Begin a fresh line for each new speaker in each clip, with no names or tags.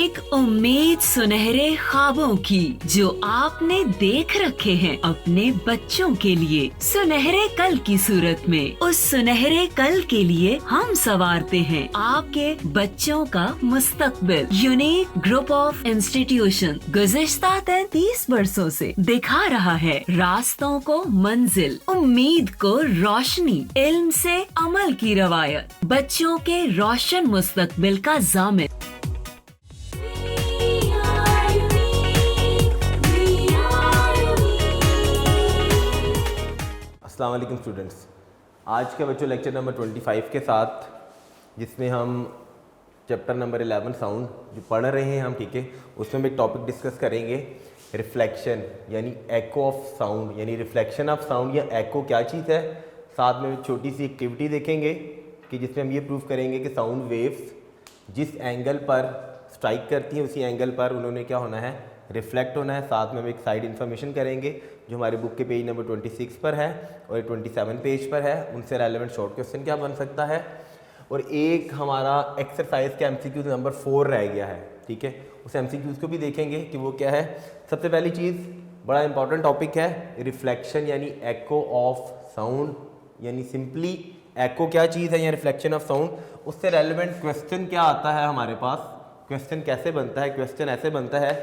एक उम्मीद सुनहरे ख्वाबों की जो आपने देख रखे हैं अपने बच्चों के लिए, सुनहरे कल की सूरत में। उस सुनहरे कल के लिए हम संवारते हैं आपके बच्चों का मुस्तकबिल। यूनिक ग्रुप ऑफ इंस्टीट्यूशन गुज़िश्ता 33 वर्षों से दिखा रहा है रास्तों को मंजिल, उम्मीद को रोशनी, इल्म से अमल की रवायत, बच्चों के रोशन मुस्तकबिल का ज़ामिन।
अस्सलाम वालेकुम स्टूडेंट्स, आज का बच्चों लेक्चर नंबर 25 के साथ, जिसमें हम चैप्टर नंबर 11 साउंड जो पढ़ रहे हैं हम, ठीक है, उसमें हम एक टॉपिक डिस्कस करेंगे, रिफ्लेक्शन यानी एको ऑफ साउंड, यानी रिफ्लेक्शन ऑफ साउंड या एको क्या चीज़ है। साथ में छोटी सी एक्टिविटी देखेंगे कि जिसमें हम ये प्रूव करेंगे कि साउंड वेव्स जिस एंगल पर स्ट्राइक करती हैं उसी एंगल पर उन्होंने क्या होना है, रिफ्लेक्ट होना है। साथ में हम एक साइड इन्फॉर्मेशन करेंगे जो हमारे बुक के पेज नंबर 26 पर है और 27 पेज पर है, उनसे रेलेवेंट शॉर्ट क्वेश्चन क्या बन सकता है। और एक हमारा एक्सरसाइज का एमसीक्यू नंबर 4 रह गया है, ठीक है, उस एमसीक्यूज़ को भी देखेंगे कि वो क्या है। सबसे पहली चीज़, बड़ा इंपॉर्टेंट टॉपिक है रिफ्लेक्शन यानी एको ऑफ साउंड, यानी सिंपली एको क्या चीज़ है या रिफ्लेक्शन ऑफ साउंड। उससे रेलेवेंट क्वेश्चन क्या आता है हमारे पास, क्वेश्चन कैसे बनता है। क्वेश्चन ऐसे बनता है,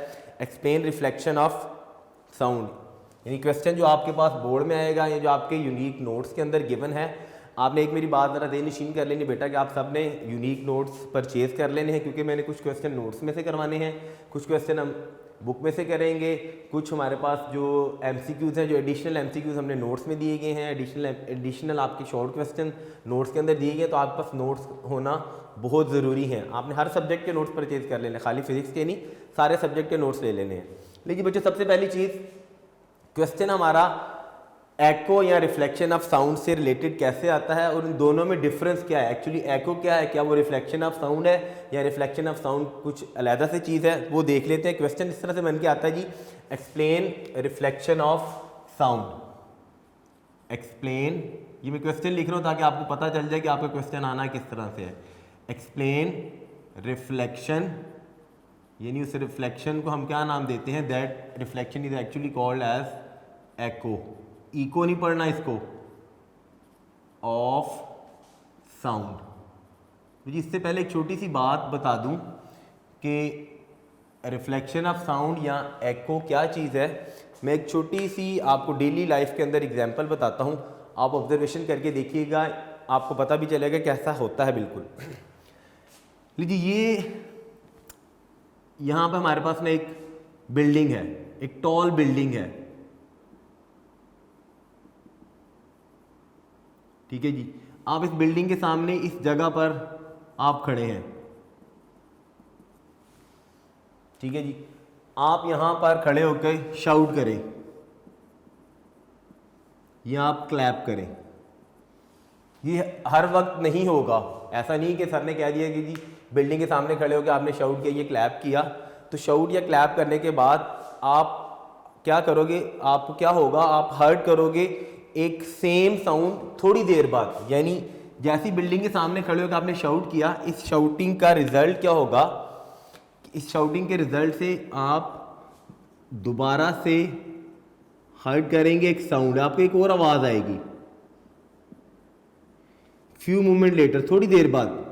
एक्सप्लेन रिफ्लेक्शन ऑफ साउंड, यानी क्वेश्चन जो आपके पास बोर्ड में आएगा या जो आपके यूनिक नोट्स के अंदर गिवन है। आपने एक मेरी बात ज़रा देनशीन कर लेनी बेटा कि आप सब ने यूनिक नोट्स परचेज़ कर लेने हैं, क्योंकि मैंने कुछ क्वेश्चन नोट्स में से करवाने हैं, कुछ क्वेश्चन हम बुक में से करेंगे, कुछ हमारे पास जो एमसीक्यूज़ हैं, जो एडिशनल एमसीक्यूज़ हमने नोट्स में दिए गए हैं, एडिशनल आपके शॉर्ट क्वेश्चन नोट्स के अंदर दिए गए। तो आपके पास नोट्स होना बहुत ज़रूरी है। आपने हर सब्जेक्ट के नोट्स परचेज़ कर लेने, खाली फिजिक्स के नहीं, सारे सब्जेक्ट के नोट्स ले लेने हैं। लेकिन बच्चों, सबसे पहली चीज़, क्वेश्चन हमारा एको या रिफ्लेक्शन ऑफ साउंड से रिलेटेड कैसे आता है और इन दोनों में डिफरेंस क्या है। एक्चुअली एको क्या है, क्या वो रिफ्लेक्शन ऑफ साउंड है या रिफ्लेक्शन ऑफ साउंड कुछ अलग से चीज़ है, वो देख लेते हैं। क्वेश्चन इस तरह से बन के आता है जी, explain reflection of sound. Explain, ये मैं क्वेश्चन लिख रहा हूँ ताकि आपको पता चल जाए कि आपका क्वेश्चन आना किस तरह से है। एक्सप्लेन रिफ्लेक्शन, यानी उस रिफ्लेक्शन को हम क्या नाम देते हैं, that reflection is actually called as echo. Echo नहीं पढ़ना इसको, ऑफ साउंड। तो इससे पहले एक छोटी सी बात बता दूं कि रिफ्लेक्शन ऑफ साउंड या एको क्या चीज़ है। मैं एक छोटी सी आपको डेली लाइफ के अंदर एग्जांपल बताता हूं, आप ऑब्जर्वेशन करके देखिएगा, आपको पता भी चलेगा कैसा होता है। बिल्कुल लीजिए, ये यहाँ पर हमारे पास ना एक बिल्डिंग है, एक टॉल बिल्डिंग है, ठीक है जी। आप इस बिल्डिंग के सामने इस जगह पर आप खड़े हैं, ठीक है जी। आप यहां पर खड़े होकर शाउट करें या आप क्लैप करें, ये हर वक्त नहीं होगा। ऐसा नहीं कि सर ने कह दिया कि जी बिल्डिंग के सामने खड़े होकर आपने शाउट किया, ये क्लैप किया, तो शाउट या क्लैप करने के बाद आप क्या करोगे, आपको क्या होगा, आप हर्ट करोगे एक सेम साउंड थोड़ी देर बाद। यानी जैसी बिल्डिंग के सामने खड़े होकर आपने शाउट किया, इस शाउटिंग का रिजल्ट क्या होगा, इस शाउटिंग के रिजल्ट से आप दोबारा से हर्ट करेंगे एक साउंड, आपको एक और आवाज़ आएगी। फ्यू मोमेंट लेटर, थोड़ी देर बाद,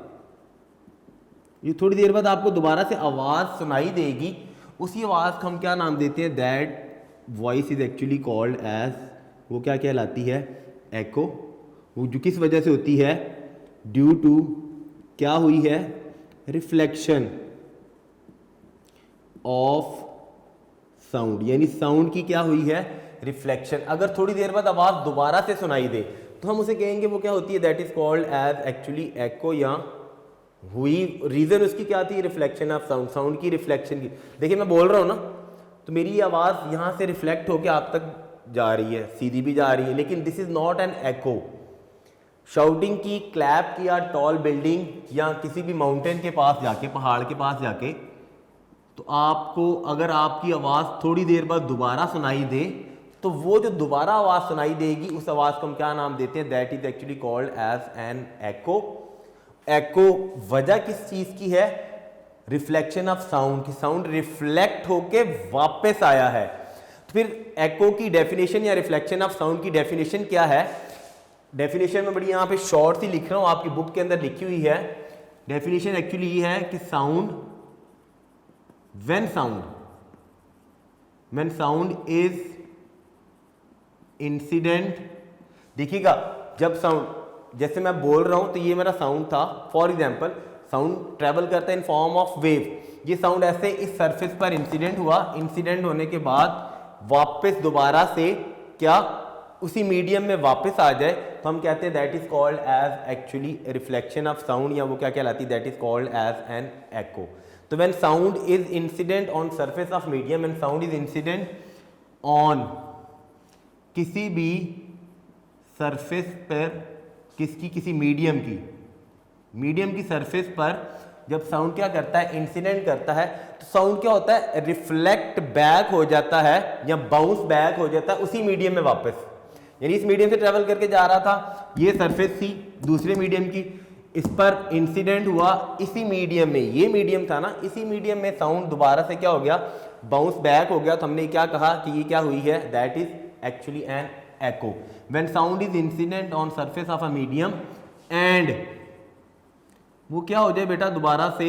ये थोड़ी देर बाद आपको दोबारा से आवाज़ सुनाई देगी। उसी आवाज़ को हम क्या नाम देते हैं, that voice is actually called as, वो क्या कहलाती है, एको। वो जो किस वजह से होती है, ड्यू टू क्या हुई है, रिफ्लेक्शन ऑफ साउंड, यानी साउंड की क्या हुई है, रिफ्लेक्शन। अगर थोड़ी देर बाद आवाज़ दोबारा से सुनाई दे तो हम उसे कहेंगे वो क्या होती है, that is called as actually echo, या हुई। रीज़न उसकी क्या थी, रिफ्लेक्शन ऑफ साउंड, साउंड की रिफ्लेक्शन की। देखिए मैं बोल रहा हूँ ना, तो मेरी आवाज़ यहाँ से रिफ्लेक्ट होकर आप तक जा रही है, सीधी भी जा रही है, लेकिन this is not an echo. Shouting की, क्लैप किया टॉल बिल्डिंग या किसी भी माउंटेन के पास जाके, पहाड़ के पास जाके, तो आपको अगर आपकी आवाज़ थोड़ी देर बाद दोबारा सुनाई दे, तो वो जो दोबारा आवाज़ सुनाई देगी उस आवाज़ को हम क्या नाम देते हैं, that is actually called as an echo. Echo वजह किस चीज़ की है, रिफ्लेक्शन ऑफ साउंड, कि साउंड रिफ्लेक्ट होके वापस आया है। तो फिर एको की डेफिनेशन या रिफ्लेक्शन ऑफ साउंड की डेफिनेशन क्या है? डेफिनेशन में बड़ी यहाँ पे शॉर्ट सी लिख रहा हूँ, आपकी बुक के अंदर लिखी हुई है। डेफिनेशन एक्चुअली ये है कि sound, when sound is incident, देखिएगा जब साउंड, जैसे मैं बोल रहा हूं तो ये मेरा साउंड था, फॉर एग्जांपल साउंड ट्रेवल करता है इन फॉर्म ऑफ वेव, ये साउंड ऐसे इस सरफेस पर इंसिडेंट हुआ, इंसिडेंट होने के बाद वापस दोबारा से क्या उसी मीडियम में वापस आ जाए, तो हम कहते हैं that is called as actually reflection of sound, या वो क्या कहलाती है, that is called as an echo. तो when sound is incident on surface of medium and sound is incident on किसी भी सरफेस पर, किसी मीडियम की सरफेस पर जब साउंड क्या करता है, इंसिडेंट करता है, तो साउंड क्या होता है, रिफ्लेक्ट बैक हो जाता है या बाउंस बैक हो जाता है उसी मीडियम में वापस। यानी इस मीडियम से ट्रेवल करके जा रहा था, ये सरफेस थी दूसरे मीडियम की, इस पर इंसिडेंट हुआ इसी मीडियम में, ये मीडियम था ना, इसी मीडियम में साउंड दोबारा से क्या हो गया, बाउंस बैक हो गया। तो हमने क्या कहा कि ये क्या हुई है, that is actually an echo when sound is incident on surface of a medium and वो क्या हो जाए बेटा दोबारा से,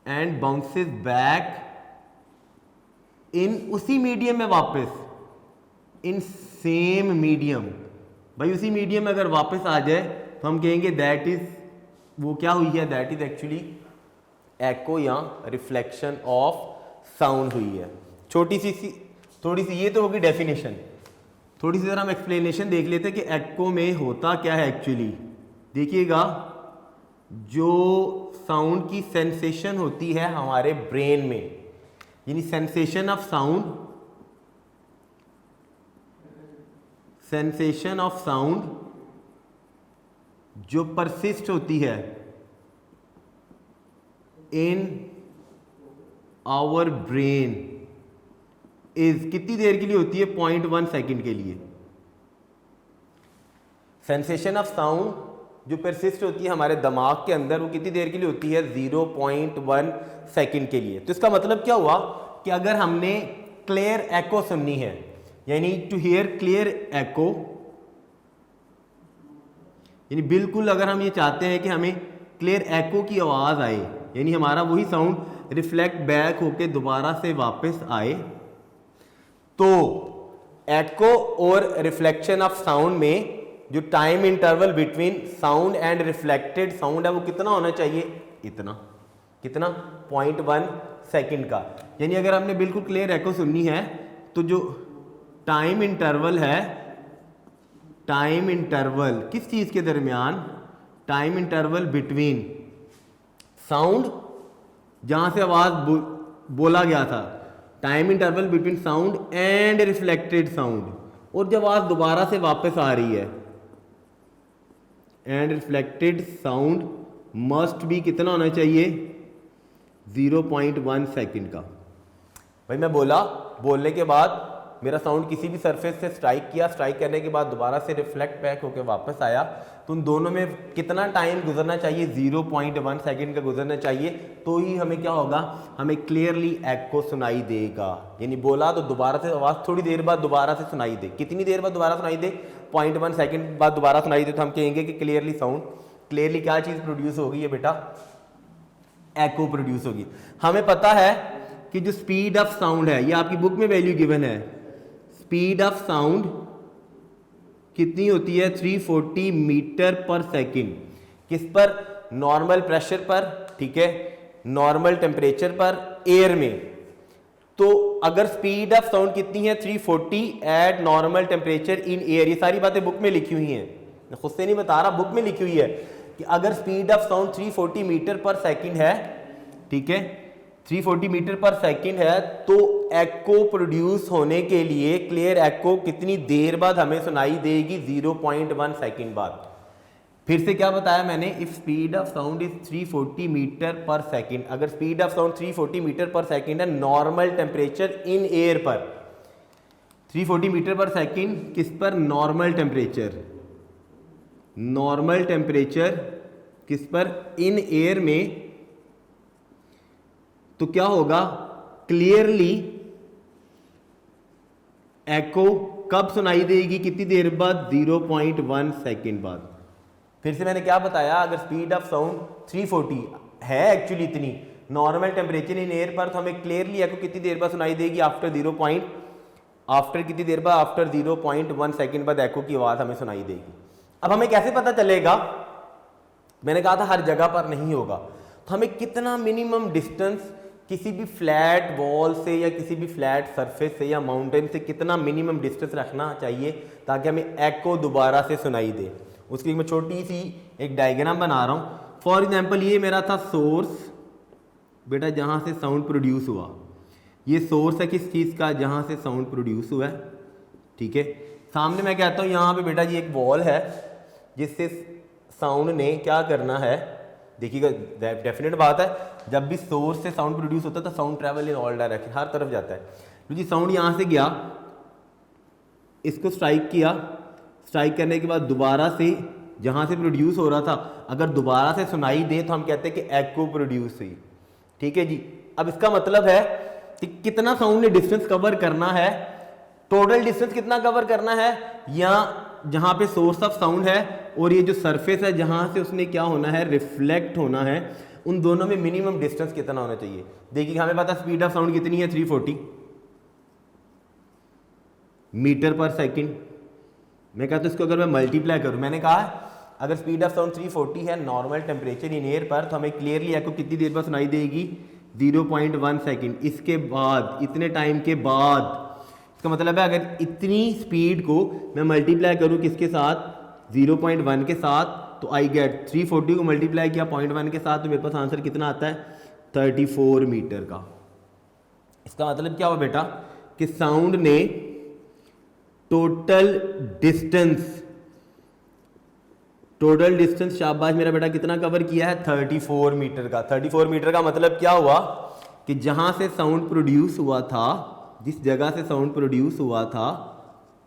and bounces back in उसी मीडियम में वापस, in same medium, भाई उसी मीडियम में अगर वापस आ जाए तो हम कहेंगे दैट इज, वो क्या हुई है, दैट इज एक्चुअली echo या रिफ्लेक्शन ऑफ साउंड हुई है। थोड़ी सी ये तो होगी डेफिनेशन, थोड़ी सी जरा हम एक्सप्लेनेशन देख लेते हैं कि एको में होता क्या है एक्चुअली। देखिएगा जो साउंड की सेंसेशन होती है हमारे ब्रेन में, यानी सेंसेशन ऑफ साउंड जो परसिस्ट होती है इन आवर ब्रेन इज, कितनी देर के लिए होती है, 0.1 सेकेंड के लिए। सेंसेशन ऑफ साउंड जो परसिस्ट होती है हमारे दिमाग के अंदर, वो कितनी देर के लिए होती है, 0.1 सेकेंड के लिए। तो इसका मतलब क्या हुआ कि अगर हमने क्लियर एको सुननी है, यानी टू हियर क्लियर एको, यानी बिल्कुल अगर हम ये चाहते हैं कि हमें क्लियर एको की आवाज आए, यानी हमारा वही साउंड रिफ्लेक्ट बैक होके दोबारा से वापस आए, तो एको और रिफ्लेक्शन ऑफ साउंड में जो time interval between sound and reflected sound है वो कितना होना चाहिए, इतना, कितना, 0.1 सेकेंड का। यानी अगर हमने बिल्कुल क्लियर एको सुननी है तो जो टाइम इंटरवल है, टाइम इंटरवल किस चीज के दरमियान, टाइम इंटरवल बिटवीन साउंड, जहां से आवाज बोला गया था, time interval between sound and reflected sound, और जब आवाज दोबारा से वापस आ रही है, एंड रिफ्लेक्टेड साउंड मस्ट भी कितना होना चाहिए, 0.1 सेकेंड का। भाई मैं बोला, बोलने के बाद मेरा साउंड किसी भी सरफेस से स्ट्राइक किया, स्ट्राइक करने के बाद दोबारा से रिफ्लेक्ट बैक होकर वापस आया, तो उन दोनों में कितना टाइम गुजरना चाहिए, 0.1 सेकेंड का गुजरना चाहिए, तो ही हमें क्या होगा, हमें क्लियरली एको सुनाई देगा। यानी बोला तो दोबारा से आवाज़ थोड़ी देर बाद दोबारा से सुनाई दे, कितनी देर बाद दोबारा सुनाई दे, 0.1 सेकेंड बाद दोबारा सुनाई दे, तो हम कहेंगे कि क्लियरली साउंड, क्लियरली क्या चीज़ प्रोड्यूस होगी, ये बेटा एको प्रोड्यूस होगी। हमें पता है कि जो स्पीड ऑफ साउंड है, ये आपकी बुक में वैल्यू गिवन है, स्पीड ऑफ साउंड कितनी होती है, 340 मीटर पर सेकेंड, किस पर, नॉर्मल प्रेशर पर, ठीक है, नॉर्मल टेम्परेचर पर, एयर में। तो अगर स्पीड ऑफ साउंड कितनी है, 340 eight normal temperature in air, ये सारी बातें बुक में लिखी हुई हैं, मैं खुद से नहीं बता रहा, बुक में लिखी हुई है कि अगर speed of sound 340 metre per second है, ठीक है, 340 मीटर पर सेकेंड है, तो एको प्रोड्यूस होने के लिए क्लियर एको कितनी देर बाद हमें सुनाई देगी, 0.1 सेकेंड बाद। फिर से क्या बताया मैंने, if speed of sound is 340 metre per second, अगर speed of sound 340 metre per second है नॉर्मल टेम्परेचर इन एयर पर, 340 मीटर पर सेकेंड किस पर, नॉर्मल टेम्परेचर, नॉर्मल टेम्परेचर किस पर, इन एयर में, तो क्या होगा, क्लियरली एको कब सुनाई देगी, कितनी देर बाद, 0.1 सेकेंड बाद। फिर से मैंने क्या बताया, अगर स्पीड ऑफ साउंड 340 है एक्चुअली इतनी नॉर्मल टेम्परेचर इन एयर पर, तो हमें क्लियरली एको कितनी देर बाद सुनाई देगी, आफ्टर कितनी देर बाद, आफ्टर 0.1 सेकेंड बाद एको की आवाज़ हमें सुनाई देगी। अब हमें कैसे पता चलेगा, मैंने कहा था हर जगह पर नहीं होगा, तो हमें कितना मिनिमम डिस्टेंस किसी भी फ्लैट वॉल से या किसी भी फ्लैट सरफेस से या माउंटेन से कितना मिनिमम डिस्टेंस रखना चाहिए ताकि हमें एको दोबारा से सुनाई दे। उसकी मैं छोटी सी एक डायग्राम बना रहा हूँ। फॉर एग्जांपल ये मेरा था सोर्स बेटा, जहाँ से साउंड प्रोड्यूस हुआ, ये सोर्स है किस चीज़ का, जहाँ से साउंड प्रोड्यूस हुआ है, ठीक है। सामने मैं कहता हूँ यहाँ पे बेटा जी एक वॉल है जिससे साउंड ने क्या करना है, देखिएगा डेफिनेट बात है, जब भी सोर्स से साउंड प्रोड्यूस होता है तो sound travel in all direction, हर तरफ जाता है। तो जी साउंड यहाँ से गया, इसको स्ट्राइक किया, स्ट्राइक करने के बाद दोबारा से जहाँ से प्रोड्यूस हो रहा था अगर दोबारा से सुनाई दे तो हम कहते हैं कि एको प्रोड्यूस हुई, ठीक है जी। अब इसका मतलब है कि कितना साउंड ने डिस्टेंस कवर करना है, टोटल डिस्टेंस कितना कवर करना है, या जहाँ पे सोर्स ऑफ साउंड है और ये जो सरफेस है जहाँ से उसने क्या होना है, रिफ्लेक्ट होना है, उन दोनों में मिनिमम डिस्टेंस कितना होना चाहिए। देखिए हमें पता स्पीड ऑफ साउंड कितनी है, 340 मीटर पर सेकंड। मैं कहता हूँ इसको अगर मैं मल्टीप्लाई करूँ, मैंने कहा अगर स्पीड ऑफ साउंड 340 है नॉर्मल टेम्परेचर इन एयर पर, तो हमें क्लियरली एको कितनी देर बाद सुनाई देगी, 0.1 सेकेंड। इसके बाद इतने टाइम के बाद, इसका मतलब है अगर इतनी स्पीड को मैं मल्टीप्लाई करूँ किसके साथ, 0.1 के साथ, तो आई गेट 340 को मल्टीप्लाई किया 0.1 के साथ, तो मेरे पास आंसर कितना आता है, 34 मीटर का। इसका मतलब क्या हुआ बेटा कि साउंड ने टोटल डिस्टेंस शाबाश मेरा बेटा कितना कवर किया है, 34 मीटर का। 34 मीटर का मतलब क्या हुआ कि जहां से साउंड प्रोड्यूस हुआ था, जिस जगह से साउंड प्रोड्यूस हुआ था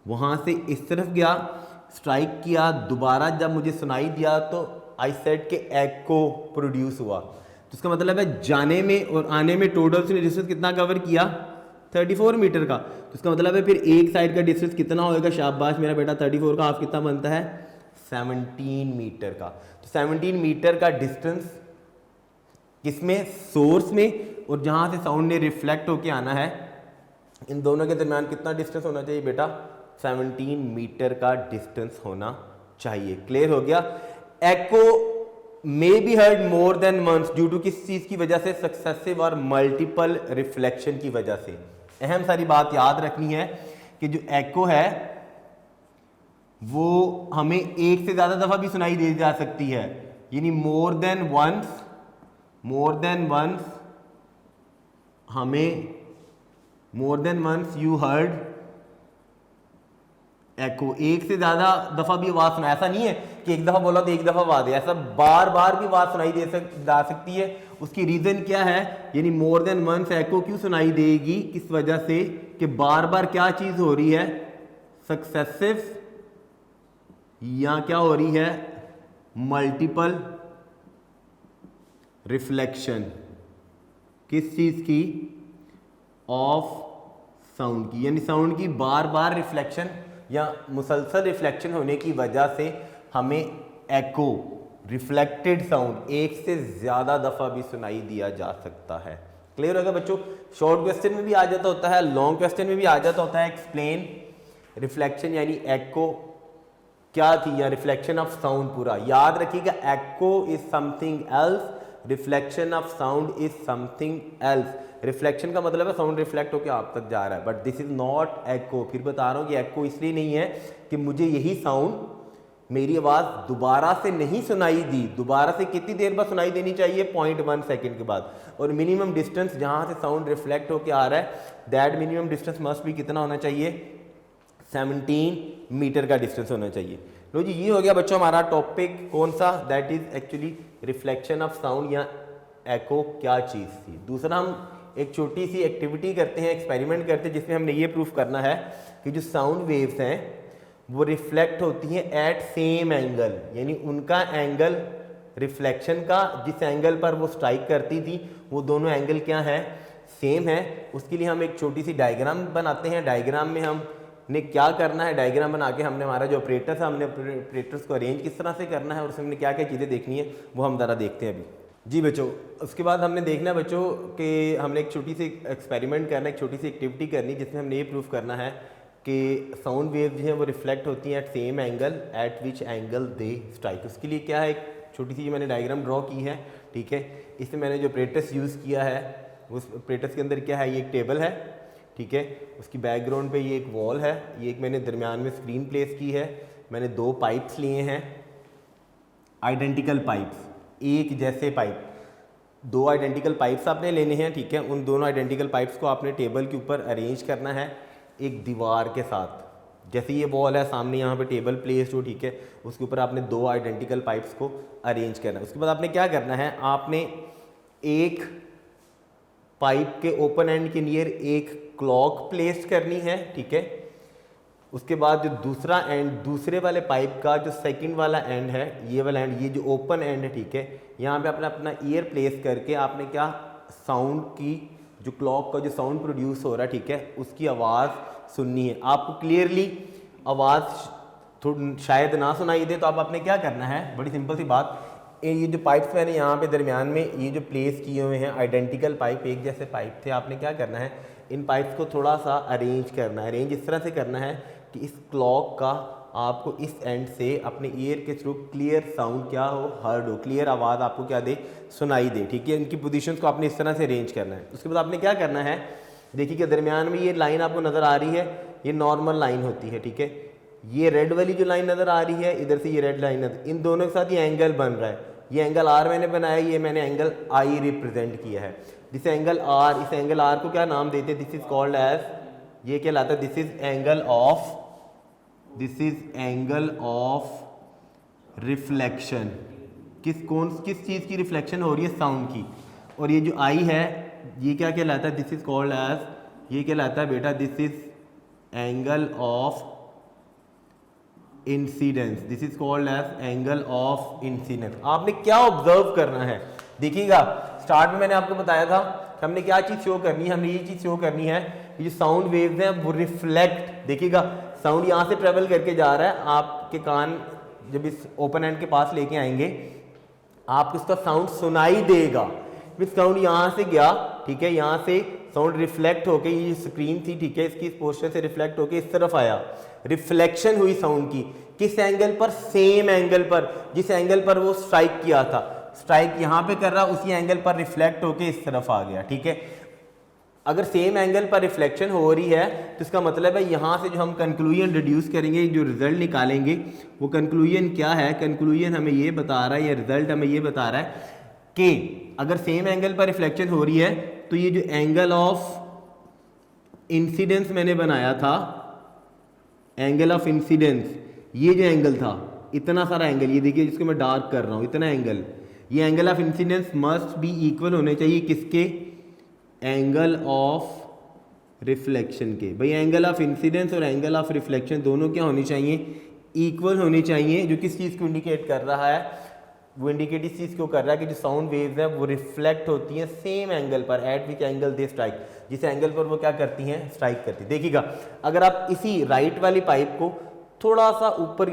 वहां से इस तरफ गया, स्ट्राइक किया, दोबारा जब मुझे सुनाई दिया तो आई सेड के एको प्रोड्यूस हुआ। तो इसका मतलब है जाने में और आने में टोटल से डिस्टेंस कितना कवर किया, 34 मीटर का। तो इसका मतलब है फिर एक साइड का डिस्टेंस कितना होएगा, शाबाश मेरा बेटा 34 का हाफ कितना बनता है, 17 मीटर का। तो 17 मीटर का डिस्टेंस किसमें, सोर्स में, और जहां से साउंड ने रिफ्लेक्ट होके आना है, इन दोनों के दरमियान कितना डिस्टेंस होना चाहिए बेटा, 17 मीटर का डिस्टेंस होना चाहिए। क्लियर हो गया। Echo may be heard more than once due to किस चीज की वजह से, सक्सेसिव और मल्टीपल रिफ्लेक्शन की वजह से। अहम सारी बात याद रखनी है कि जो एको है वो हमें एक से ज्यादा दफा भी सुनाई दी जा सकती है, यानी more than once you heard echo, एक से ज्यादा दफा भी आवाज सुना, ऐसा नहीं है कि एक दफा बोला तो एक दफा आवाज है, ऐसा बार बार भी आवाज सुनाई जा सकती है। उसकी रीजन क्या है, यानी मोर देन वंस एको क्यों सुनाई देगी, किस वजह से कि बार बार क्या चीज हो रही है, सक्सेसिव या क्या हो रही है, मल्टीपल रिफ्लेक्शन। किस चीज की, ऑफ साउंड की, यानी साउंड की बार बार रिफ्लेक्शन या मुसलसल रिफ्लेक्शन होने की वजह से हमें एको, रिफ्लेक्टेड साउंड एक से ज्यादा दफा भी सुनाई दिया जा सकता है। क्लियर होगा बच्चों। शॉर्ट क्वेश्चन में भी आ जाता होता है, लॉन्ग क्वेश्चन में भी आ जाता होता है, एक्सप्लेन रिफ्लेक्शन यानी एको क्या थी, या रिफ्लेक्शन ऑफ साउंड पूरा याद रखिएगा। Echo is something else, reflection of sound is something else. Reflection का मतलब है साउंड रिफ्लेक्ट होकर आप तक जा रहा है, बट दिस इज नॉट एको। फिर बता रहा हूँ कि एको इसलिए नहीं है कि मुझे यही साउंड, मेरी आवाज दोबारा से नहीं सुनाई दी, दोबारा से कितनी देर बाद सुनाई देनी चाहिए, 0.1 सेकेंड के बाद, और मिनिमम डिस्टेंस जहां से साउंड रिफ्लेक्ट होकर आ रहा है, दैट मिनिमम डिस्टेंस मस्ट भी कितना होना चाहिए, 17 मीटर का डिस्टेंस होना चाहिए। लो जी, ये हो गया बच्चों हमारा टॉपिक, कौन सा, that is actually reflection of sound या एको क्या चीज़ थी। दूसरा हम एक छोटी सी एक्टिविटी करते हैं, एक्सपेरिमेंट करते हैं, जिसमें हमने ये प्रूफ करना है कि जो साउंड वेव्स हैं वो रिफ्लेक्ट होती हैं एट सेम एंगल, यानी उनका एंगल रिफ्लेक्शन का जिस एंगल पर वो स्ट्राइक करती थी वो दोनों एंगल क्या है, सेम है। उसके लिए हम एक छोटी सी डायग्राम बनाते हैं। डायग्राम में हमने क्या करना है, डायग्राम बना के हमने हमारा जो ऑपरेटर था, हमने ऑपरेटर्स को अरेंज किस तरह से करना है और उसमें हमने क्या क्या चीज़ें देखनी है वो हम ज़रा देखते हैं अभी। जी बच्चों, उसके बाद हमने देखना है बच्चों कि हमने एक छोटी सी एक्सपेरिमेंट करना है, एक छोटी सी एक्टिविटी करनी जिसमें हमने ये प्रूफ करना है कि साउंड वेव जो है वो रिफ्लेक्ट होती हैं at same angle at which angle they strike. उसके लिए क्या है, एक छोटी सी मैंने डायग्राम ड्रॉ की है, ठीक है। इसमें मैंने जो ऑपरेटर्स यूज़ किया है उस ऑपरेटर्स के अंदर क्या है, ये एक टेबल है, ठीक है। उसकी बैकग्राउंड पे ये एक वॉल है, ये एक मैंने दरमियान में स्क्रीन प्लेस की है। मैंने 2 पाइप्स लिए हैं, आइडेंटिकल पाइप्स, एक जैसे पाइप, 2 आइडेंटिकल पाइप्स आपने लेने हैं, ठीक है। उन दोनों आइडेंटिकल पाइप्स को आपने टेबल के ऊपर अरेंज करना है एक दीवार के साथ। जैसे ये वॉल है सामने, यहाँ पे टेबल प्लेस्ड हो, ठीक है, उसके ऊपर आपने 2 आइडेंटिकल पाइप्स को अरेंज करना है। उसके बाद आपने क्या करना है, आपने एक पाइप के ओपन एंड के नियर एक क्लॉक प्लेस करनी है, ठीक है। उसके बाद जो दूसरा एंड, दूसरे वाले पाइप का जो सेकंड वाला एंड है, ये वाला एंड, ये जो ओपन एंड है, ठीक है, यहाँ पे आपने अपना ईयर प्लेस करके आपने क्या, साउंड की जो क्लॉक का जो साउंड प्रोड्यूस हो रहा है, ठीक है, उसकी आवाज़ सुननी है। आपको क्लियरली आवाज़ शायद ना सुनाई दे तो आप आपने क्या करना है, बड़ी सिंपल सी बात, ये जो पाइप्स मैंने यहाँ पे दरमियान में ये जो प्लेस किए हुए हैं आइडेंटिकल पाइप, एक जैसे पाइप थे, आपने क्या करना है, इन पाइप्स को थोड़ा सा अरेंज करना है। अरेंज इस तरह से करना है कि इस क्लॉक का आपको इस एंड से अपने ईयर के थ्रू क्लियर साउंड क्या हो, हर्ड हो, क्लियर आवाज़ आपको क्या दे, सुनाई दे, ठीक है। इनकी पोजीशंस को आपने इस तरह से अरेंज करना है। उसके बाद आपने क्या करना है, देखिए कि दरमियान में ये लाइन आपको नज़र आ रही है, ये नॉर्मल लाइन होती है, ठीक है। ये रेड वाली जो लाइन नज़र आ रही है, इधर से ये रेड लाइन, इन दोनों के साथ ये एंगल बन रहा है। ये एंगल आर मैंने बनाया, ये मैंने एंगल आई रिप्रेजेंट किया है। दिस एंगल आर, इस एंगल आर को क्या नाम देते हैं, दिस इज कॉल्ड एज, ये क्या लाता है, this is angle of, this is angle of reflection. किस चीज़ की रिफ्लेक्शन हो रही है, साउंड की। और ये जो आई है ये क्या कहलाता है, दिस इज कॉल्ड एज, ये कहलाता है बेटा, this is angle of incidence, this is called as angle of incidence. आपने क्या ऑब्जर्व करना है, देखिएगा स्टार्ट में मैंने आपको बताया था कि हमने क्या चीज़ शो करनी है, हमने ये चीज़ शो करनी है कि जो साउंड वेव्स हैं वो रिफ्लेक्ट, देखिएगा साउंड यहाँ से ट्रेवल करके जा रहा है, आपके कान जब इस ओपन एंड के पास लेके आएंगे आपको इसका साउंड सुनाई देगा। फिर साउंड यहाँ से गया, ठीक है, यहाँ से साउंड रिफ्लेक्ट होके, ये स्क्रीन थी, ठीक है, इसकी इस पोर्शन से रिफ्लेक्ट होके इस तरफ आया, रिफ्लेक्शन हुई साउंड की, किस एंगल पर, सेम एंगल पर जिस एंगल पर वो स्ट्राइक किया था, स्ट्राइक यहाँ पे कर रहा, उसी एंगल पर रिफ्लेक्ट होके इस तरफ आ गया, ठीक है। अगर सेम एंगल पर रिफ्लेक्शन हो रही है तो इसका मतलब है यहाँ से जो हम कंक्लूजन रिड्यूस करेंगे, जो रिजल्ट निकालेंगे वो कंक्लूजन क्या है, कंक्लूजन हमें ये बता रहा है, या रिजल्ट हमें ये बता रहा है कि अगर सेम एंगल पर रिफ्लेक्शन हो रही है तो ये जो एंगल ऑफ इंसिडेंस मैंने बनाया था, एंगल ऑफ इंसिडेंस, ये जो एंगल था, इतना सारा एंगल, ये देखिए जिसको मैं डार्क कर रहा हूँ, इतना एंगल, ये angle of incidence must be equal होने चाहिए किसके, एंगल ऑफ रिफ्लेक्शन के। भाई एंगल ऑफ इंसिडेंस और एंगल ऑफ रिफ्लेक्शन दोनों क्या होनी चाहिए, इक्वल होनी चाहिए। जो किस चीज़ को इंडिकेट कर रहा है, वो इंडिकेट इस चीज़ को कर रहा है कि जो साउंड वेव्स है वो रिफ्लेक्ट होती हैं सेम एंगल पर, eight which angle they strike, जिस एंगल पर वो क्या करती हैं, स्ट्राइक करती है। देखिएगा अगर आप इसी राइट वाली पाइप को थोड़ा सा ऊपर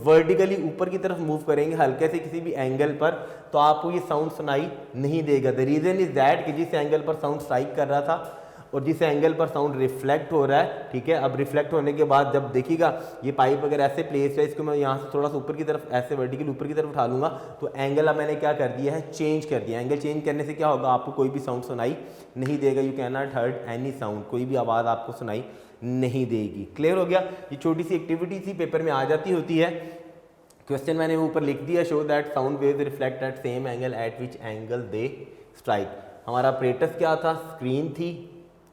वर्टिकली ऊपर की तरफ मूव करेंगे हल्के से किसी भी एंगल पर, तो आपको ये साउंड सुनाई नहीं देगा। द रीज़न इज दैट कि जिस एंगल पर साउंड स्ट्राइक कर रहा था और जिस एंगल पर साउंड रिफ्लेक्ट हो रहा है, ठीक है, अब रिफ्लेक्ट होने के बाद जब देखिएगा ये पाइप अगर ऐसे प्लेस है, इसको मैं यहाँ से थोड़ा सा ऊपर की तरफ ऐसे वर्टिकल ऊपर की तरफ उठा लूँगा तो एंगल अब मैंने क्या कर दिया है, चेंज कर दिया। एंगल चेंज करने से क्या होगा, आपको कोई भी साउंड सुनाई नहीं देगा, you can not heard any sound, कोई भी आवाज़ आपको सुनाई नहीं देगी। क्लियर हो गया। ये छोटी सी एक्टिविटी सी पेपर में आ जाती होती है। क्वेश्चन मैंने ऊपर लिख दिया, show that sound waves reflect at same angle at which angle they strike. हमारा ऑपरेटर्स क्या था, स्क्रीन थी,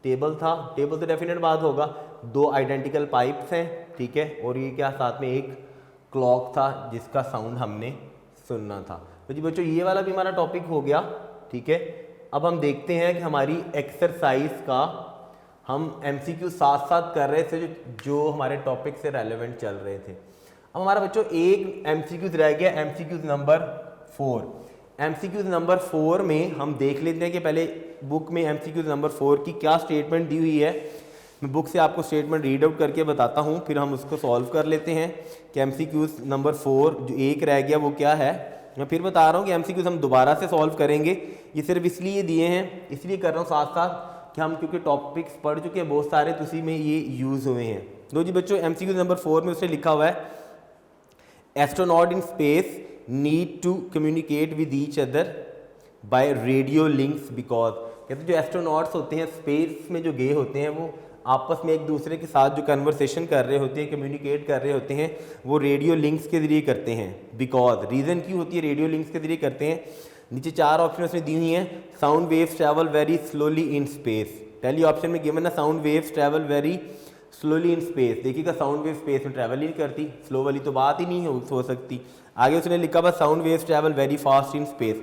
टेबल था, टेबल तो डेफिनेट बात होगा, 2 आइडेंटिकल पाइप्स हैं, ठीक है, और ये क्या साथ में एक क्लॉक था जिसका साउंड हमने सुनना था। तो जी बच्चों ये वाला भी हमारा टॉपिक हो गया, ठीक है। अब हम देखते हैं कि हमारी एक्सरसाइज का हम MCQ साथ साथ कर रहे थे जो हमारे टॉपिक से रेलेवेंट चल रहे थे। अब हमारा बच्चों एक MCQ रह गया, MCQ नंबर 4। MCQ नंबर 4 में हम देख लेते हैं कि पहले बुक में MCQ नंबर 4 की क्या स्टेटमेंट दी हुई है। मैं बुक से आपको स्टेटमेंट रीड आउट करके बताता हूँ, फिर हम उसको सॉल्व कर लेते हैं कि MCQ नंबर 4 जो एक रह गया वो क्या है। मैं फिर बता रहा हूँ कि MCQ हम दोबारा से सॉल्व करेंगे, ये सिर्फ इसलिए दिए हैं, इसलिए कर रहा हूँ साथ साथ कि हम क्योंकि टॉपिक्स पढ़ चुके हैं बहुत सारे, तो उसी में ये यूज़ हुए हैं। लो जी बच्चों, MCQ नंबर 4 में उसने लिखा हुआ है astronaut in space need to communicate with each other by radio links because, कहते जो एस्ट्रोनॉट्स होते हैं स्पेस में जो गए होते हैं वो आपस में एक दूसरे के साथ जो कन्वर्सेशन कर रहे होते हैं, कम्युनिकेट कर रहे होते हैं, वो रेडियो लिंक्स के जरिए करते हैं। बिकॉज रीज़न क्यों होती है रेडियो लिंक्स के जरिए करते हैं? नीचे 4 ऑप्शन उसमें दी हुई हैं। Sound waves travel very slowly in space, पहली ऑप्शन में गिवन है sound waves travel very slowly in space. देखिएगा साउंड वेव स्पेस में ट्रैवल ही नहीं करती, स्लो वाली तो बात ही नहीं हो सकती। आगे उसने लिखा हुआ sound waves travel very fast in space,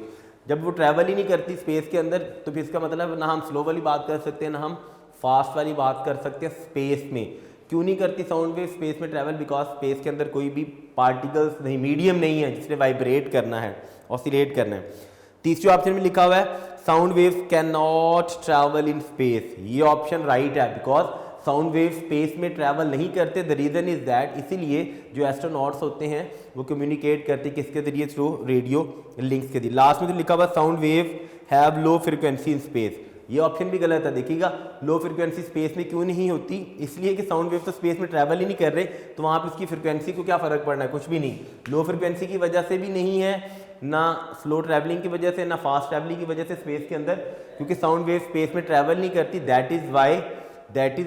जब वो ट्रैवल ही नहीं करती स्पेस के अंदर तो फिर इसका मतलब ना हम स्लो वाली बात कर सकते हैं ना हम फास्ट वाली बात कर सकते हैं स्पेस में। क्यों नहीं करती साउंड वेव स्पेस में ट्रैवल? बिकॉज स्पेस के अंदर कोई भी पार्टिकल्स नहीं, मीडियम नहीं है जिसने वाइब्रेट करना है, ऑसिलेट करना है। तीसरे ऑप्शन में लिखा हुआ है sound waves can not travel in space, ये ऑप्शन राइट है बिकॉज साउंड वेव स्पेस में ट्रैवल नहीं करते। द रीज़न इज दैट, इसीलिए जो एस्ट्रोनॉट्स होते हैं वो कम्युनिकेट करते किसके जरिए? थ्रू रेडियो लिंक्स के जरिए। लास्ट में तो लिखा हुआ sound wave have low frequency in space, ये ऑप्शन भी गलत है। देखिएगा लो फ्रिक्वेंसी स्पेस में क्यों नहीं होती? इसलिए कि साउंड वेव तो स्पेस में ट्रैवल ही नहीं कर रहे, तो वहाँ पर उसकी फ्रिक्वेंसी को क्या फ़र्क पड़ना है? कुछ भी नहीं। लो फ्रिक्वेंसी की वजह से भी नहीं है, ना स्लो ट्रैवलिंग की वजह से, ना फास्ट ट्रैवलिंग की वजह से स्पेस के अंदर, क्योंकि साउंड वेव स्पेस में ट्रैवल नहीं करती। दैट इज़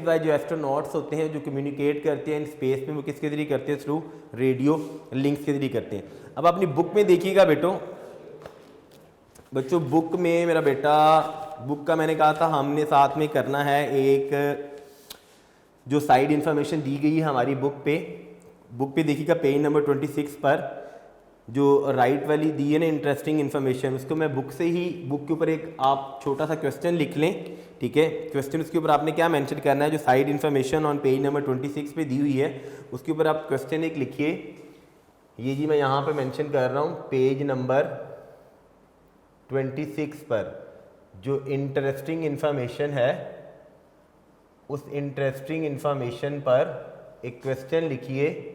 वाई जो एस्ट्रोनॉट्स होते हैं जो कम्युनिकेट करते हैं इन स्पेस में वो किसके जरिए करते हैं? थ्रू रेडियो लिंक्स के जरिए करते हैं। अब अपनी बुक में देखिएगा बच्चों बुक में मेरा बेटा, बुक का मैंने कहा था हमने साथ में करना है एक जो साइड इंफॉर्मेशन दी गई है हमारी बुक पे देखिएगा पेज नंबर 26 पर जो राइट वाली दी है ना इंटरेस्टिंग इन्फॉर्मेशन, उसको मैं बुक से ही, बुक के ऊपर एक आप छोटा सा क्वेश्चन लिख लें, ठीक है। क्वेश्चन उसके ऊपर आपने क्या मेंशन करना है, जो side information on page number 26 पे दी हुई है उसके ऊपर आप क्वेश्चन एक लिखिए। ये जी मैं यहाँ पे मेंशन कर रहा हूँ पेज नंबर 26 पर जो इंटरेस्टिंग इन्फॉर्मेशन है, उस इंटरेस्टिंग इन्फॉर्मेशन पर एक क्वेश्चन लिखिए।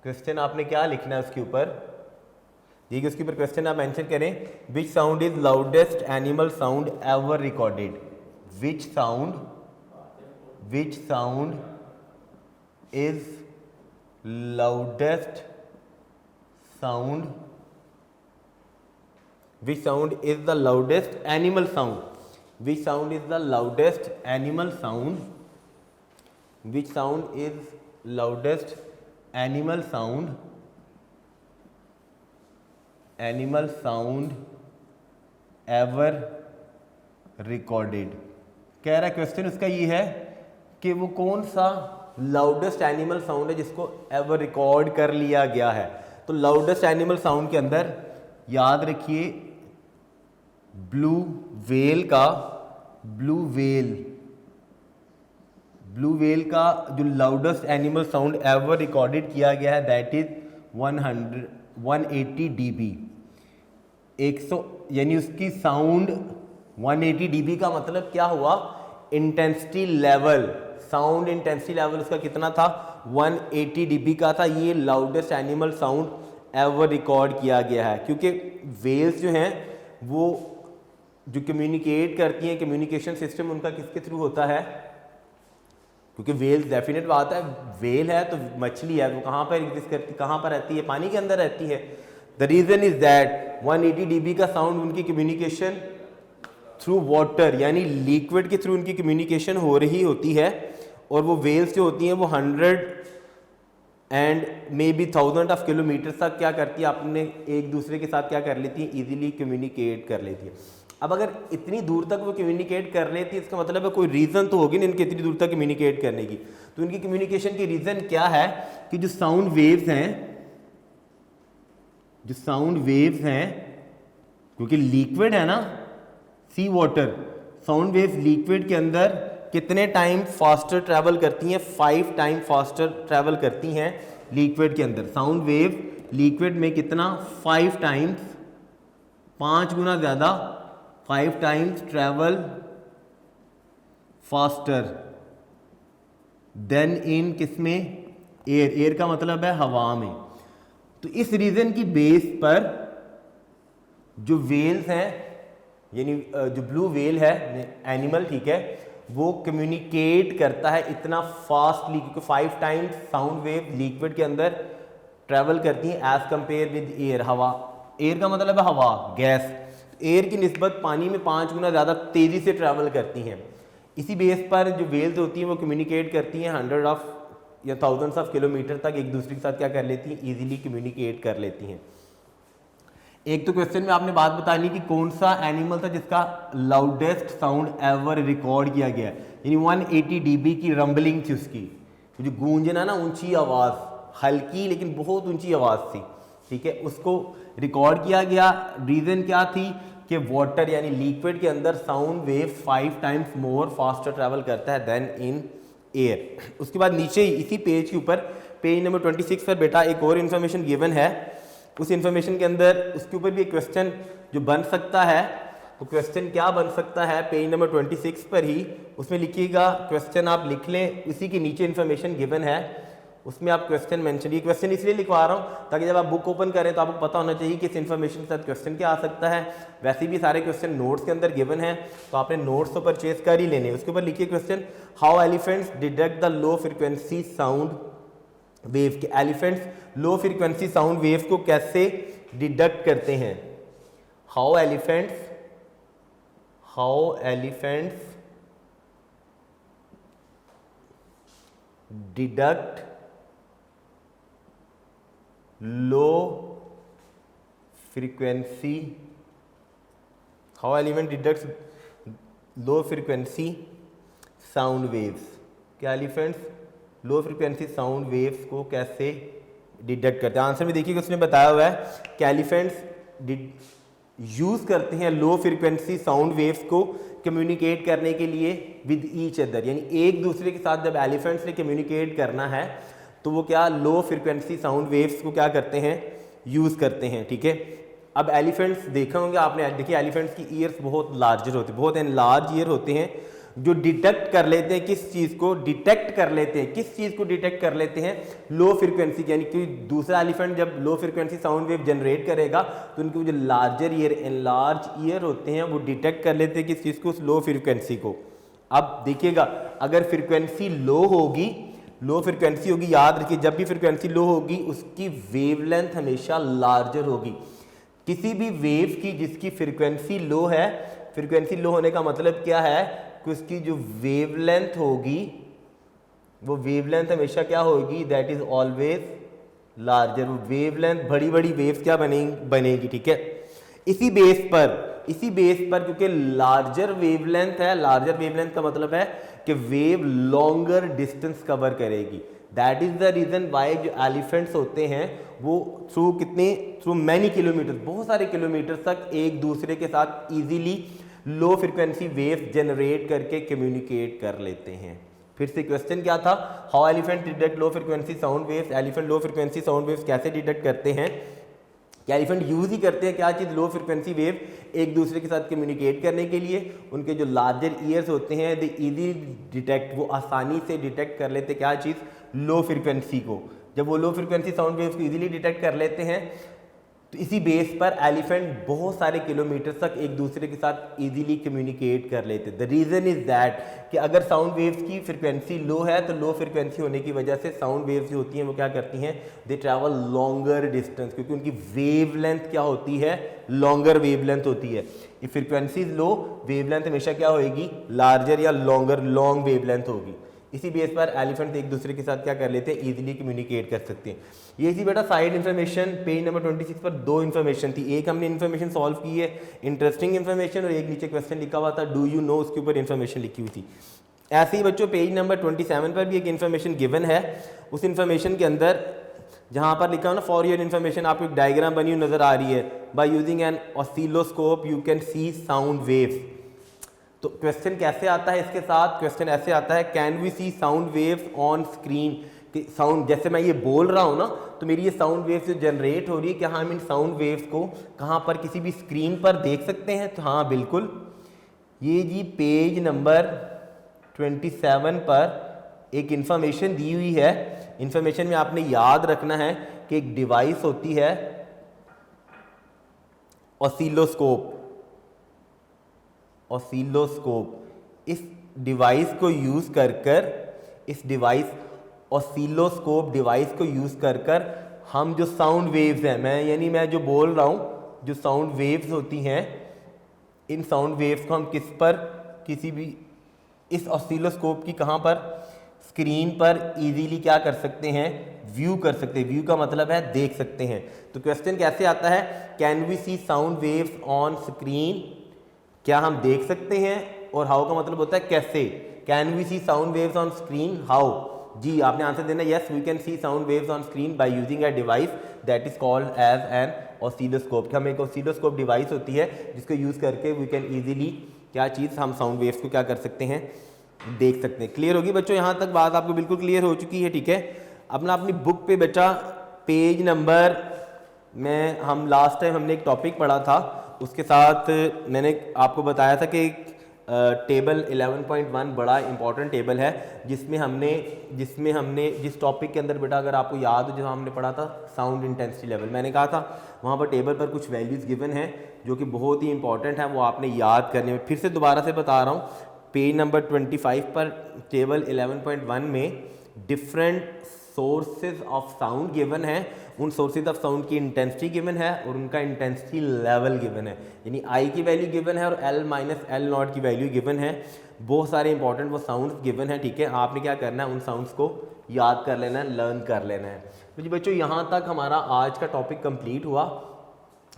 क्वेश्चन आपने क्या लिखना है उसके ऊपर, देखिए उसके ऊपर क्वेश्चन आप मेंशन करें, विच sound is loudest animal sound ever recorded, which sound is loudest sound, which sound is the loudest animal sound, which sound is the loudest animal sound, which sound is loudest animal sound ever recorded. कह रहा है question उसका ये है कि वो कौन सा लाउडेस्ट एनिमल साउंड है जिसको एवर रिकॉर्ड कर लिया गया है। तो लाउडेस्ट एनिमल साउंड के अंदर याद रखिए ब्लू व्हेल का जो loudest animal sound ever recorded किया गया है दैट इज 180 dB, 100, यानी उसकी साउंड 180 dB का मतलब क्या हुआ, intensity level, sound intensity level उसका कितना था, 180 dB का था। ये loudest animal sound ever record किया गया है, क्योंकि वेल्स जो हैं वो जो कम्युनिकेट करती हैं, कम्युनिकेशन सिस्टम उनका किसके थ्रू होता है, क्योंकि वेल्स डेफिनेट बात है, वेल है तो मछली है, वो कहाँ पर एग्जिस्ट करती, कहाँ पर रहती है, पानी के अंदर रहती है। The reason is that 180 dB का साउंड उनकी कम्युनिकेशन थ्रू वाटर, यानी लिक्विड के थ्रू उनकी कम्युनिकेशन हो रही होती है, और वो वेल्स जो होती हैं वो 100 and may be 1000 of kilometre तक क्या करती है, अपने एक दूसरे के साथ क्या कर लेती है, ईजिली कम्युनिकेट कर लेती है। अब अगर इतनी दूर तक वो कम्युनिकेट कर लेती है, इसका मतलब है कोई रीज़न तो होगी ना इनकी इतनी दूर तक कम्युनिकेट करने की। तो इनकी कम्युनिकेशन की रीज़न क्या है कि जो साउंड वेव्स हैं, क्योंकि लिक्विड है ना, सी वाटर, साउंड वेव्स लिक्विड के अंदर कितने टाइम फास्टर ट्रैवल करती हैं, 5 टाइम फास्टर ट्रैवल करती हैं लिक्विड के अंदर। साउंड वेव लिक्विड में कितना 5 टाइम्स, 5 गुना ज़्यादा, 5 times travel faster then in किसमें, एयर। एयर का मतलब है हवा में। तो इस रीजन की बेस पर जो वेल्स हैं, यानी जो ब्लू वेल है एनिमल, ठीक है, वो कम्युनिकेट करता है इतना फास्टली, क्योंकि 5 टाइम्स साउंड वेव लिक्विड के अंदर ट्रैवल करती हैं एज कंपेयर विद एयर। हवा, एयर का मतलब है हवा, गैस। एयर की निस्बत पानी में 5 गुना ज़्यादा तेज़ी से ट्रैवल करती हैं। इसी बेस पर जो वेल्स होती हैं वो कम्युनिकेट करती हैं 100 ऑफ या थाउजेंड्स ऑफ किलोमीटर तक एक दूसरे के साथ क्या कर लेती हैं, ईजिली कम्युनिकेट कर लेती हैं। एक तो क्वेश्चन में आपने बात बतानी कि कौन सा एनिमल था जिसका लाउडेस्ट साउंड एवर रिकॉर्ड किया गया, यानी 180 dB की रंबलिंग थी उसकी, जो गूंजना ना, ऊंची आवाज़, हल्की लेकिन बहुत ऊंची आवाज़ थी, ठीक है, उसको रिकॉर्ड किया गया। रीज़न क्या थी कि वाटर यानी लिक्विड के अंदर sound wave 5 times more faster travel करता है देन इन एयर। उसके बाद नीचे ही इसी पेज के ऊपर, पेज नंबर 26 पर बेटा एक और इन्फॉर्मेशन गिवन है। उस इन्फॉर्मेशन के अंदर उसके ऊपर भी एक क्वेश्चन जो बन सकता है, तो क्वेश्चन क्या बन सकता है, पेज नंबर 26 पर ही उसमें लिखिएगा, क्वेश्चन आप लिख लें, उसी के नीचे इन्फॉर्मेशन गिवन है, उसमें आप क्वेश्चन मेंशन। ये क्वेश्चन इसलिए लिखवा रहा हूँ ताकि जब आप बुक ओपन करें तो आपको पता होना चाहिए कि इस इन्फॉर्मेशन के साथ क्वेश्चन क्या आ सकता है। वैसे भी सारे क्वेश्चन नोट्स के अंदर गिवन है, तो आपने नोट्स तो परचेज कर ही लेने। उसके ऊपर लिखिए question, how elephants detect the low frequency sound wave, के elephants low frequency sound wave को कैसे डिटेक्ट करते हैं। How elephants detect low frequency, how elephant detects low frequency sound waves, क्या elephants low frequency sound waves को कैसे detect करते हैं। आंसर में देखिए उसने बताया हुआ है कि एलिफेंट्स यूज करते हैं लो फ्रीक्वेंसी साउंड वेव्स को कम्युनिकेट करने के लिए विद ईच अदर, यानी एक दूसरे के साथ जब एलिफेंट्स ने कम्युनिकेट करना है तो वो क्या लो फ्रीक्वेंसी साउंड वेव्स को क्या करते हैं, यूज करते हैं, ठीक है। अब एलिफेंट्स देखा होंगे आपने, देखिए एलिफेंट्स की ईयर्स बहुत लार्जर होते हैं, बहुत लार्ज ईयर होते हैं, जो डिटेक्ट कर लेते हैं किस चीज़ को, डिटेक्ट कर लेते हैं किस चीज़ को डिटेक्ट कर लेते हैं, लो फ्रीक्वेंसी, यानी कि दूसरा एलिफेंट जब लो फ्रीक्वेंसी साउंड वेव जनरेट करेगा तो उनके जो लार्जर ईयर, एनलार्ज ईयर होते हैं, वो डिटेक्ट कर लेते हैं किस चीज़ को, उस लो फ्रीक्वेंसी को। अब देखिएगा अगर फ्रीक्वेंसी लो होगी, लो फ्रीक्वेंसी होगी, याद रखिए जब भी फ्रीक्वेंसी लो होगी उसकी वेवलेंथ हमेशा लार्जर होगी। किसी भी वेव की जिसकी फ्रीक्वेंसी लो है, फ्रीक्वेंसी लो होने का मतलब क्या है कि उसकी जो वेवलेंथ होगी वो वेवलेंथ हमेशा क्या होगी, दैट इज ऑलवेज लार्जर। वो वेवलेंथ, बड़ी बड़ी वेव्स क्या बनेगी, ठीक है। इसी बेस पर क्योंकि लार्जर वेवलेंथ है, लार्जर वेवलेंथ का मतलब है कि वेव लॉन्गर डिस्टेंस कवर करेगी। That is the reason why जो एलिफेंट्स होते हैं वो थ्रू मैनी किलोमीटर, बहुत सारे किलोमीटर तक एक दूसरे के साथ easily low frequency wave generate करके कम्युनिकेट कर लेते हैं। फिर से क्वेश्चन क्या था, how elephant detect low frequency sound waves, elephant low frequency sound waves कैसे डिटेक्ट करते हैं, क्या एलिफेंट यूज ही करते हैं क्या चीज़, लो फ्रीक्वेंसी वेव एक दूसरे के साथ कम्युनिकेट करने के लिए। उनके जो लार्जर ईयर्स होते हैं दे इजीली डिटेक्ट, वो आसानी से डिटेक्ट कर लेते क्या चीज़, लो फ्रीक्वेंसी को। जब वो लो फ्रीक्वेंसी साउंड वेव्स को इजीली डिटेक्ट कर लेते हैं तो इसी बेस पर एलिफेंट बहुत सारे किलोमीटर तक एक दूसरे के साथ इजीली कम्युनिकेट कर लेते। द रीज़न इज दैट कि अगर साउंड वेव्स की फ्रीक्वेंसी लो है तो लो फ्रीक्वेंसी होने की वजह से साउंड वेव्स जो होती हैं वो क्या करती हैं, दे ट्रैवल लॉन्गर डिस्टेंस, क्योंकि उनकी वेवलेंथ क्या होती है, लॉन्गर वेवलेंथ होती है। ये फ्रीक्वेंसी लो, वेवलेंथ हमेशा क्या होगी, लार्जर या लॉन्ग वेवलेंथ होगी। इसी बेस पर एलिफेंट एक दूसरे के साथ क्या कर लेते हैं, इजीली कम्युनिकेट कर सकते हैं। ये थी बेटा साइड इन्फॉर्मेशन। पेज नंबर 26 पर दो इन्फॉर्मेशन थी, एक हमने इन्फॉर्मेशन सॉल्व की है इंटरेस्टिंग इन्फॉर्मेशन, और एक नीचे क्वेश्चन लिखा हुआ था डू यू नो, उसके ऊपर इन्फॉर्मेशन लिखी हुई थी। ऐसे ही बच्चों पेज नंबर 27 पर भी एक इन्फॉर्मेशन गिवन है। उस इन्फॉर्मेशन के अंदर जहाँ पर लिखा हो ना फॉर योर इन्फॉर्मेशन, आपको एक डायग्राम बनी हुई नजर आ रही है, by using an oscilloscope you can see sound waves. तो क्वेश्चन कैसे आता है इसके साथ, क्वेश्चन ऐसे आता है, can we see sound waves on screen, कि साउंड जैसे मैं ये बोल रहा हूँ ना, तो मेरी ये साउंड वेव्स जो जनरेट हो रही है, क्या हम इन साउंड वेव्स को कहाँ पर किसी भी स्क्रीन पर देख सकते हैं? तो हाँ बिल्कुल, ये जी पेज नंबर 27 पर एक इंफॉर्मेशन दी हुई है। इंफॉर्मेशन में आपने याद रखना है कि एक डिवाइस होती है ऑसिलोस्कोप। इस डिवाइस को यूज कर ऑसिलोस्कोप डिवाइस को यूज कर हम जो साउंड वेव्स हैं, मैं जो बोल रहा हूँ, जो साउंड वेव्स होती हैं, इन साउंड वेव्स को हम किसी भी इस ऑसिलोस्कोप की कहाँ पर स्क्रीन पर इजीली क्या कर सकते हैं? व्यू कर सकते हैं। व्यू का मतलब है देख सकते हैं। तो क्वेश्चन कैसे आता है? Can we see sound waves on screen? क्या हम देख सकते हैं? और हाउ का मतलब होता है कैसे। Can we see sound waves on screen? How? जी आपने आंसर देना yes, we can see sound waves on screen by using a device that is called as an oscilloscope. हम एक ऑसिलोस्कोप डिवाइस होती है जिसको यूज करके वी कैन इजीली क्या चीज़, हम साउंड वेव्स को क्या कर सकते हैं? देख सकते हैं। क्लियर होगी बच्चों? यहाँ तक बात आपको बिल्कुल क्लियर हो चुकी है, ठीक है। अपना अपनी बुक पे बच्चा पेज नंबर में हम लास्ट टाइम हमने एक टॉपिक पढ़ा था, उसके साथ मैंने आपको बताया था कि टेबल 11.1 बड़ा इंपॉर्टेंट टेबल है, जिसमें हमने जिस टॉपिक के अंदर बेटा अगर आपको याद हो, जो हमने पढ़ा था साउंड इंटेंसिटी लेवल, मैंने कहा था वहाँ पर टेबल पर कुछ वैल्यूज़ गिवन हैं जो कि बहुत ही इंपॉर्टेंट है, वो आपने याद करने में। फिर से दोबारा से बता रहा हूँ, पेज नंबर 25 पर टेबल 11.1 में different sources of sound given है, उन सोर्सेज ऑफ साउंड की इंटेंसिटी गिवन है और उनका इंटेंसिटी लेवल गिवन है, यानी आई की वैल्यू गिवन है और एल माइनस एल नॉट की वैल्यू गिवन है। बहुत सारे इंपॉर्टेंट वो साउंड्स गिवन है, ठीक है। आपने क्या करना है? उन साउंड्स को याद कर लेना है, लर्न कर लेना है। तो जी बच्चों, यहाँ तक हमारा आज का टॉपिक कंप्लीट हुआ,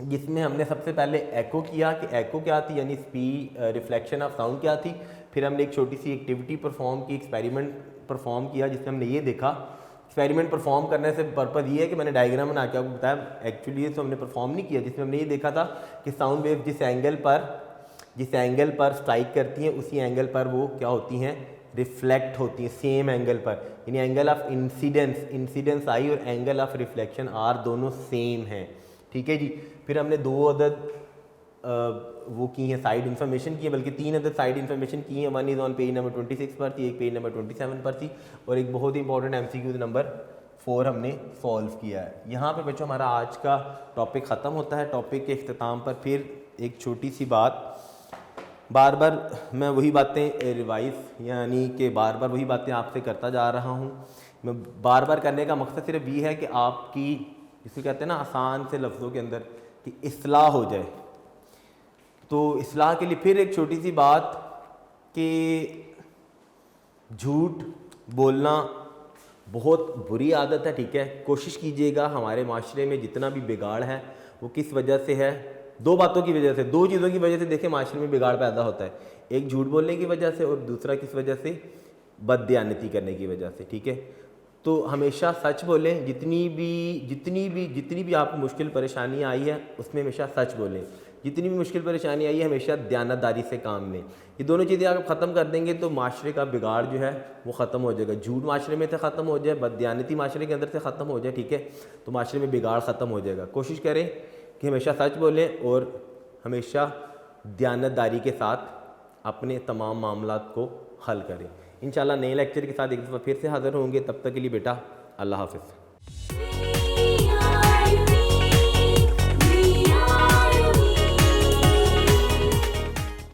जिसमें हमने सबसे पहले एको किया कि एको क्या थी, यानी रिफ्लेक्शन ऑफ साउंड क्या थी। फिर हमने एक छोटी सी एक्टिविटी परफॉर्म की, एक्सपेरिमेंट परफॉर्म किया, जिसमें हमने ये देखा, एक्सपेरिमेंट परफॉर्म करने से पर्पज़ ये है कि मैंने डायग्राम बना के आपको बताया, एक्चुअली ये तो हमने परफॉर्म नहीं किया, जिसमें हमने ये देखा था कि साउंड वेव जिस एंगल पर स्ट्राइक करती हैं, उसी एंगल पर वो क्या होती हैं? रिफ्लेक्ट होती हैं, सेम एंगल पर, यानी एंगल ऑफ इंसिडेंस आई और एंगल ऑफ रिफ्लेक्शन आर दोनों सेम हैं, ठीक है जी। फिर हमने 2 अदद वो की हैं साइड इन्फॉर्मेशन की है, बल्कि 3 अदर साइड इन्फॉर्मेशन की हैं। 1 इज़ ऑन पेज नंबर 26 पर थी, एक पेज नंबर 27 पर थी, और एक बहुत ही इंपॉर्टेंट MCQ नंबर 4 हमने सॉल्व किया है। यहाँ पे बच्चों हमारा आज का टॉपिक ख़त्म होता है। टॉपिक के अख्ताम पर फिर एक छोटी सी बात, बार बार मैं वही बातें रिवाइज, यानी कि बार बार वही बातें आपसे करता जा रहा हूँ। मैं बार बार करने का मकसद सिर्फ ये है कि आपकी, जिसे कहते हैं ना आसान से लफ्ज़ों के अंदर, कि इस्लाह हो जाए। तो इस्लाह के लिए फिर एक छोटी सी बात कि झूठ बोलना बहुत बुरी आदत है, ठीक है। कोशिश कीजिएगा, हमारे माशरे में जितना भी बिगाड़ है वो किस वजह से है? 2 बातों की वजह से, 2 चीज़ों की वजह से देखें माशरे में बिगाड़ पैदा होता है। एक झूठ बोलने की वजह से, और दूसरा किस वजह से? बददयानती करने की वजह से, ठीक है। तो हमेशा सच बोलें, जितनी भी आपको मुश्किल परेशानी आई है उसमें हमेशा सच बोलें। जितनी भी मुश्किल परेशानी आई है हमेशा दयानतदारी से काम लें। ये दोनों चीज़ें आप ख़त्म कर देंगे तो माशरे का बिगाड़ जो है वो ख़त्म हो जाएगा। झूठ माशरे में से ख़त्म हो जाए, बददयानती माशरे के अंदर से ख़त्म हो जाए, ठीक है, तो माशरे में बिगाड़ ख़त्म हो जाएगा। कोशिश करें कि हमेशा सच बोलें और हमेशा दयानतदारी के साथ अपने तमाम मामलात को हल करें। इंशाल्लाह नए लेक्चर के साथ एक दफ़ा फिर से हाज़िर होंगे। तब तक के लिए बेटा अल्लाह हाफ़िज़।